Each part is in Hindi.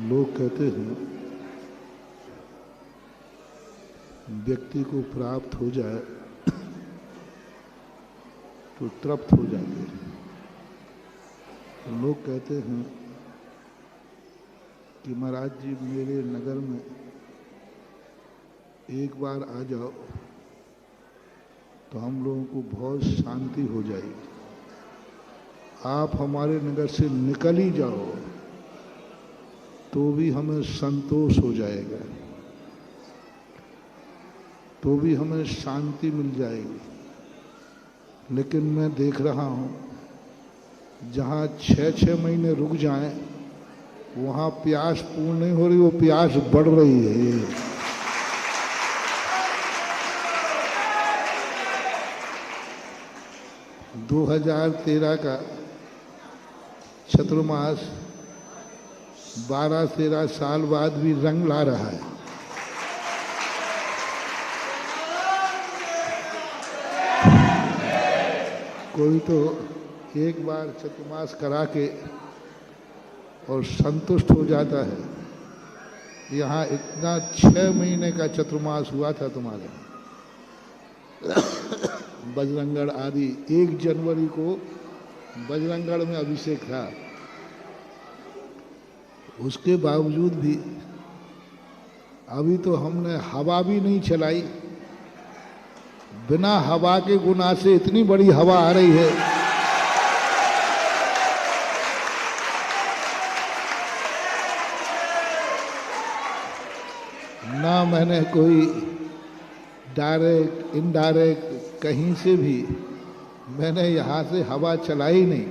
लोग कहते हैं व्यक्ति को प्राप्त हो जाए तो तृप्त हो जाते हैं। लोग कहते हैं कि महाराज जी मेरे नगर में एक बार आ जाओ तो हम लोगों को बहुत शांति हो जाएगी। आप हमारे नगर से निकल ही जाओ तो भी हमें संतोष हो जाएगा, तो भी हमें शांति मिल जाएगी। लेकिन मैं देख रहा हूँ जहाँ 6-6 महीने रुक जाएं वहाँ प्यास पूर्ण नहीं हो रही, वो प्यास बढ़ रही है। – 2013 का चतुर्मास 12-13 साल बाद भी रंग ला रहा है। कोई तो एक बार चतुर्मास करा के और संतुष्ट हो जाता है। यहाँ इतना 6 महीने का चतुर्मास हुआ था तुम्हारे बजरंगगढ़ आदि। 1 जनवरी को बजरंगगढ़ में अभिषेक था, उसके बावजूद भी अभी तो हमने हवा भी नहीं चलाई। बिना हवा के गुना से इतनी बड़ी हवा आ रही है। ना मैंने कोई डायरेक्ट इनडायरेक्ट कहीं से भी मैंने यहाँ से हवा चलाई नहीं,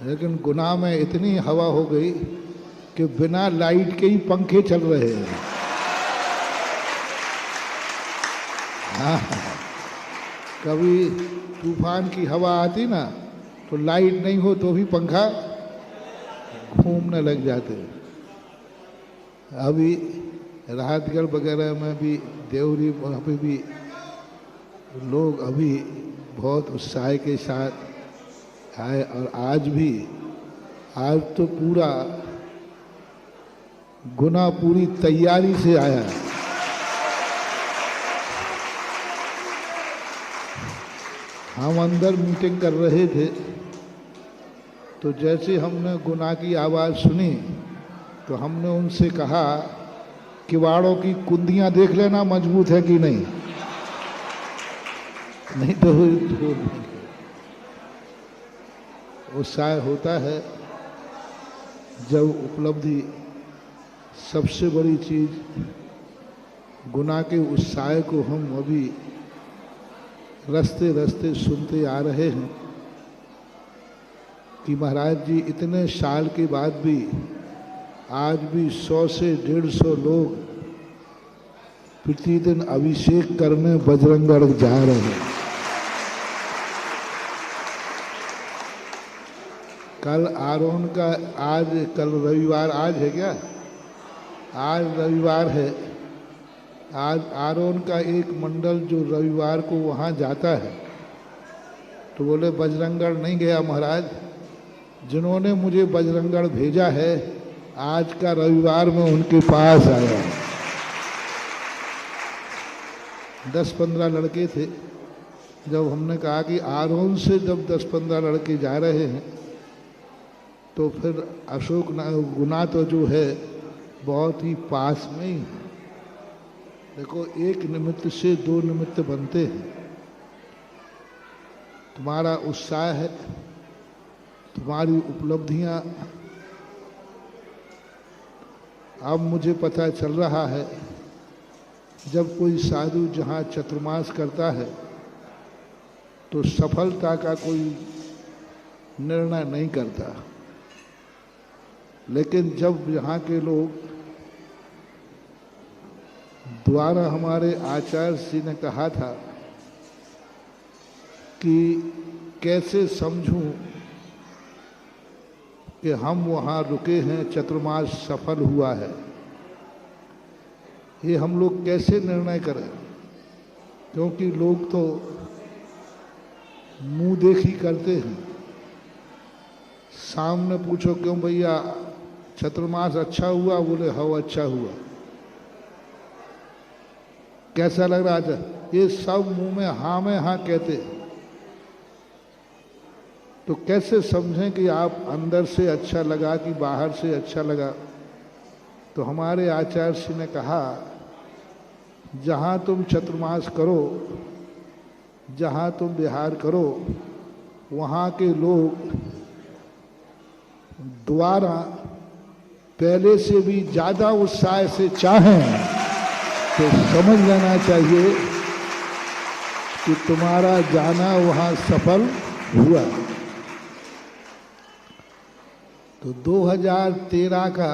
लेकिन गुना में इतनी हवा हो गई कि बिना लाइट के ही पंखे चल रहे हैं। हाँ, कभी तूफान की हवा आती ना तो लाइट नहीं हो तो भी पंखा घूमने लग जाते। अभी राहतगढ़ वगैरह में भी, देवरी वहाँ पे भी लोग अभी बहुत उत्साह के साथ आए। और आज तो पूरा गुना पूरी तैयारी से आया है। हम अंदर मीटिंग कर रहे थे तो जैसे हमने गुना की आवाज़ सुनी तो हमने उनसे कहा किवाड़ों की कुंदियां देख लेना मजबूत है कि नहीं, नहीं तो उत्साह होता है जब उपलब्धि। सबसे बड़ी चीज गुना के उत्साह को हम अभी रस्ते रस्ते सुनते आ रहे हैं कि महाराज जी इतने साल के बाद भी आज भी 100 से 150 लोग प्रतिदिन अभिषेक करने बजरंगगढ़ जा रहे हैं। कल आरोहण का, कल रविवार, आज है क्या? आज रविवार है। आज आरोहण का एक मंडल जो रविवार को वहाँ जाता है तो बोले बजरंगगढ़ नहीं गया महाराज, जिन्होंने मुझे बजरंगगढ़ भेजा है आज का रविवार में उनके पास आया। 10-15 लड़के थे। जब हमने कहा कि आरोहण से जब 10-15 लड़के जा रहे हैं तो फिर अशोक गुना तो जो है बहुत ही पास में ही। देखो, एक निमित्त से 2 निमित्त बनते हैं। तुम्हारा उत्साह है, तुम्हारी उपलब्धियां। अब मुझे पता चल रहा है जब कोई साधु जहाँ चतुर्मास करता है तो सफलता का कोई निर्णय नहीं करता, लेकिन जब यहाँ के लोग द्वारा हमारे आचार्य जी ने कहा था कि कैसे समझूं कि हम वहाँ रुके हैं, चतुर्मास सफल हुआ है, ये हम लोग कैसे निर्णय करें? क्योंकि लोग तो मुंह देखी करते हैं। सामने पूछो क्यों भैया चतुर्मास अच्छा हुआ? बोले हाँ अच्छा हुआ। कैसा लग रहा था? ये सब मुंह में हाँ कहते। तो कैसे समझें कि आप अंदर से अच्छा लगा कि बाहर से अच्छा लगा? तो हमारे आचार्य श्री ने कहा, जहाँ तुम चतुर्मास करो, जहाँ तुम विहार करो, वहाँ के लोग द्वारा पहले से भी ज़्यादा उत्साह से चाहें तो समझ लेना चाहिए कि तुम्हारा जाना वहाँ सफल हुआ। तो 2013 का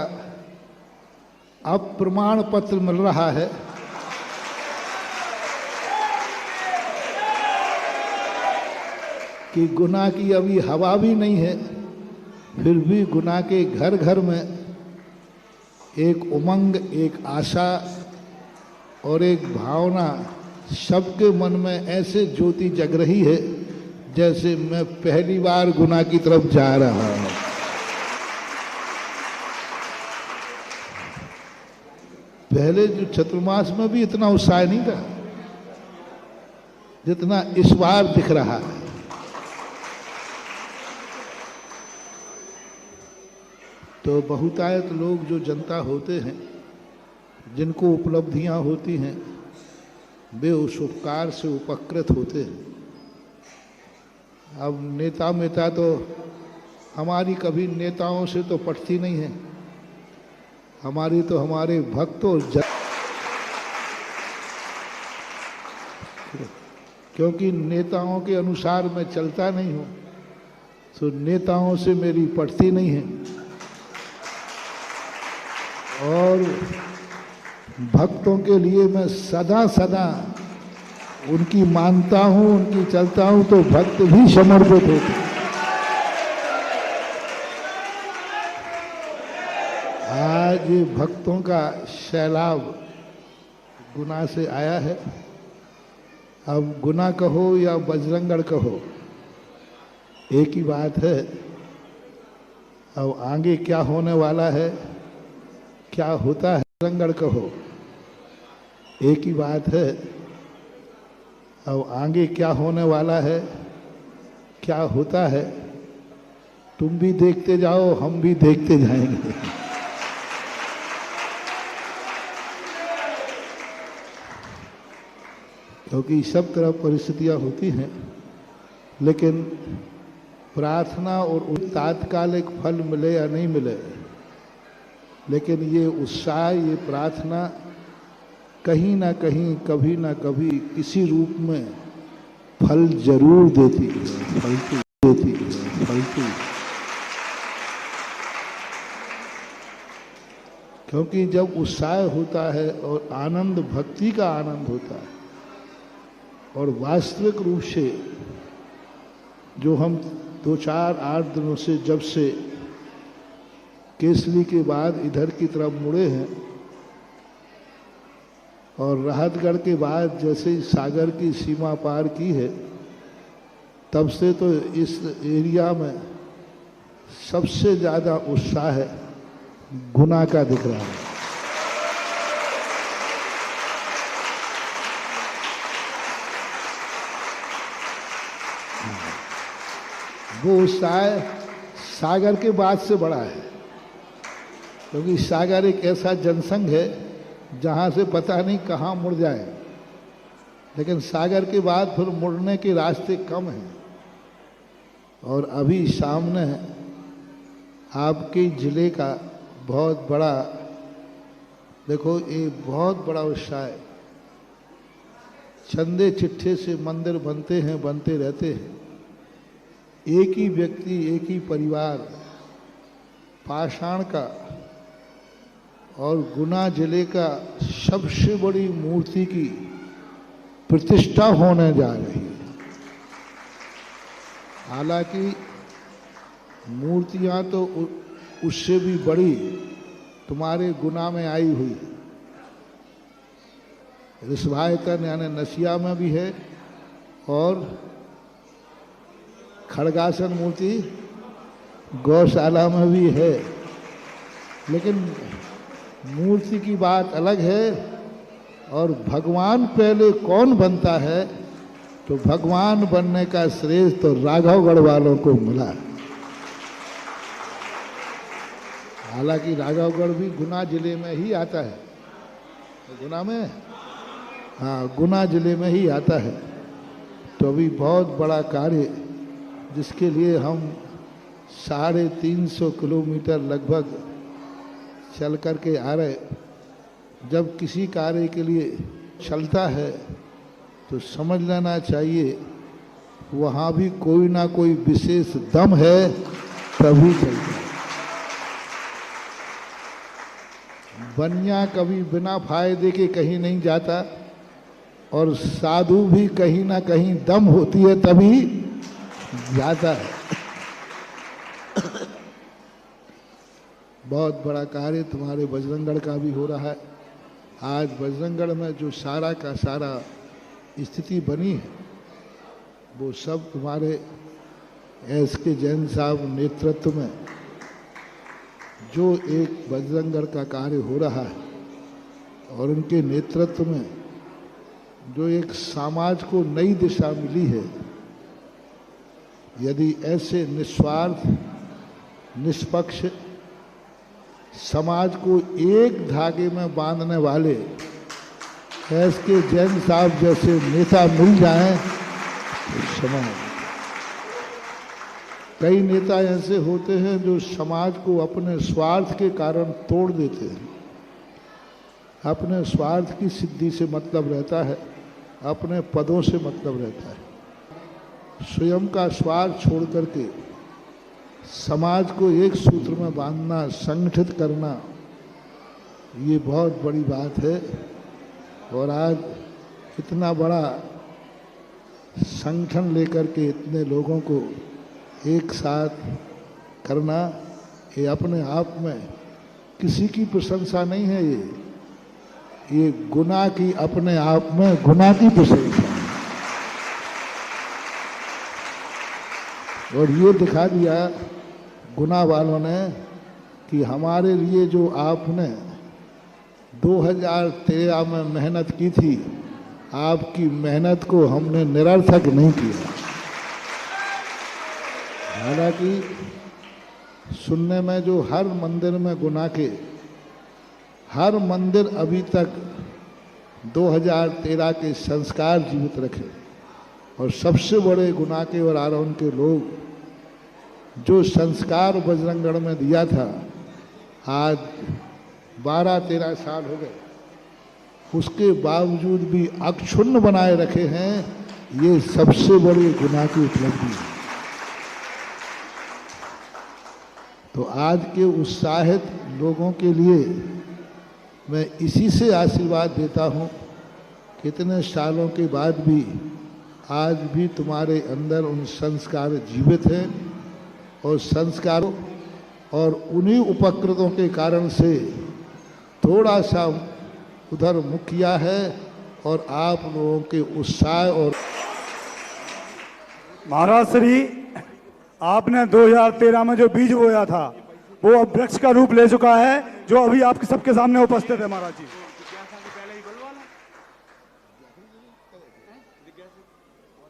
अब प्रमाण पत्र मिल रहा है कि गुनाह की अभी हवा भी नहीं है, फिर भी गुनाह के घर घर में एक उमंग, एक आशा और एक भावना सबके मन में ऐसे ज्योति जग रही है जैसे मैं पहली बार गुनाह की तरफ जा रहा हूं। पहले जो चतुर्मास में भी इतना उत्साह नहीं था जितना इस बार दिख रहा है। तो बहुतायत लोग जो जनता होते हैं, जिनको उपलब्धियां होती हैं, वे उस उपकार से उपकृत होते हैं। अब नेता तो हमारी कभी नेताओं से तो पटती नहीं है, हमारी तो हमारे भक्त और क्योंकि नेताओं के अनुसार मैं चलता नहीं हूँ, तो नेताओं से मेरी पटती नहीं है। और भक्तों के लिए मैं सदा सदा उनकी मानता हूँ, उनकी चलता हूँ, तो भक्त भी समर्पित होते। आज भक्तों का सैलाब गुनाह से आया है। अब गुनाह कहो या बजरंगगढ़ कहो, एक ही बात है। अब आगे क्या होने वाला है, क्या होता है, बजरंगगढ़ कहो, एक ही बात है। अब आगे क्या होने वाला है, क्या होता है, तुम भी देखते जाओ, हम भी देखते जाएंगे। क्योंकि सब तरह परिस्थितियां होती हैं, लेकिन प्रार्थना और तात्कालिक फल मिले या नहीं मिले, लेकिन ये उत्साह, ये प्रार्थना कहीं ना कहीं, कभी ना कभी, किसी रूप में फल जरूर देती है, फलती है। क्योंकि जब उत्साह होता है और आनंद, भक्ति का आनंद होता है, और वास्तविक रूप से जो हम 2-4-8 दिनों से, जब से केसली के बाद इधर की तरफ मुड़े हैं, और राहतगढ़ के बाद जैसे ही सागर की सीमा पार की है, तब से तो इस एरिया में सबसे ज़्यादा उत्साह गुनाह का दिख रहा है। वो उत्साह सागर के बाद से बड़ा है, क्योंकि सागर एक ऐसा जनसंघ है जहाँ से पता नहीं कहाँ मुड़ जाए, लेकिन सागर के बाद फिर मुड़ने के रास्ते कम हैं। और अभी सामने आपके जिले का बहुत बड़ा, देखो ये बहुत बड़ा उत्साह है। चंदे चिट्ठे से मंदिर बनते हैं, बनते रहते हैं। एक ही व्यक्ति, एक ही परिवार पाषाण का और गुना जिले का सबसे बड़ी मूर्ति की प्रतिष्ठा होने जा रही है। हालांकि मूर्तियां तो उससे भी बड़ी तुम्हारे गुना में आई हुई है। ऋषभायतन यानी नसिया में भी है, और खड़गासन मूर्ति गौशाला में भी है। लेकिन मूर्ति की बात अलग है। और भगवान पहले कौन बनता है, तो भगवान बनने का श्रेय तो राघवगढ़ वालों को मिला। हालांकि राघवगढ़ भी गुना जिले में ही आता है। गुना में, हाँ, गुना जिले में ही आता है। तो अभी बहुत बड़ा कार्य, जिसके लिए हम 350 किलोमीटर लगभग चल करके आ रहे। जब किसी कार्य के लिए चलता है तो समझ लेना चाहिए वहाँ भी कोई ना कोई विशेष दम है, तभी चलता है। बनिया कभी बिना फायदे के कहीं नहीं जाता, और साधु भी कहीं ना कहीं दम होती है तभी जाता है। बहुत बड़ा कार्य तुम्हारे बजरंगगढ़ का भी हो रहा है। आज बजरंगगढ़ में जो सारा का सारा स्थिति बनी है, वो सब तुम्हारे SK जैन साहब नेतृत्व में जो एक बजरंगगढ़ का कार्य हो रहा है, और उनके नेतृत्व में जो एक समाज को नई दिशा मिली है। यदि ऐसे निस्वार्थ निष्पक्ष समाज को एक धागे में बांधने वाले SK जैन साहब जैसे नेता मिल जाएं तो समाज, कई नेता ऐसे होते हैं जो समाज को अपने स्वार्थ के कारण तोड़ देते हैं। अपने स्वार्थ की सिद्धि से मतलब रहता है, अपने पदों से मतलब रहता है। स्वयं का स्वार्थ छोड़ करके समाज को एक सूत्र में बांधना, संगठित करना, ये बहुत बड़ी बात है। और आज इतना बड़ा संगठन लेकर के इतने लोगों को एक साथ करना, ये अपने आप में किसी की प्रशंसा नहीं है। ये गुना की, अपने आप में गुना की प्रशंसा है। और ये दिखा दिया गुना वालों ने कि हमारे लिए जो आपने 2013 में मेहनत की थी, आपकी मेहनत को हमने निरर्थक नहीं किया। हालांकि सुनने में जो हर मंदिर में गुना के, हर मंदिर अभी तक 2013 के संस्कार जीवित रखे, और सबसे बड़े गुना के और आरोहण के लोग जो संस्कार बजरंगगढ़ में दिया था, आज 12-13 साल हो गए, उसके बावजूद भी अक्षुण्ण बनाए रखे हैं। ये सबसे बड़ी गुना की उपलब्धि है। तो आज के उत्साहित लोगों के लिए मैं इसी से आशीर्वाद देता हूँ। कितने सालों के बाद भी आज भी तुम्हारे अंदर उन संस्कार जीवित हैं, और संस्कारों और उन्हीं उपकृतों के कारण से थोड़ा सा उधर मुख किया है, और आप लोगों के उत्साह और महाराज श्री, आपने 2013 में जो बीज बोया था वो अब वृक्ष का रूप ले चुका है, जो अभी आपके सबके सामने उपस्थित है। महाराज जी,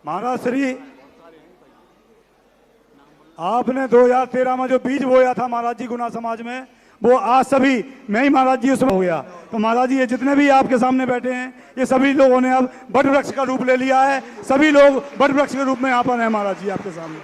महाराज श्री, आपने 2013 में जो बीज बोया था महाराज जी गुना समाज में, वो आज सभी, मैं ही महाराज जी उसमें हो गया। तो महाराज जी, ये जितने भी आपके सामने बैठे हैं, ये सभी लोगों ने अब वट वृक्ष का रूप ले लिया है। सभी लोग वट वृक्ष के रूप में यहाँ पर हैं महाराज जी आपके सामने।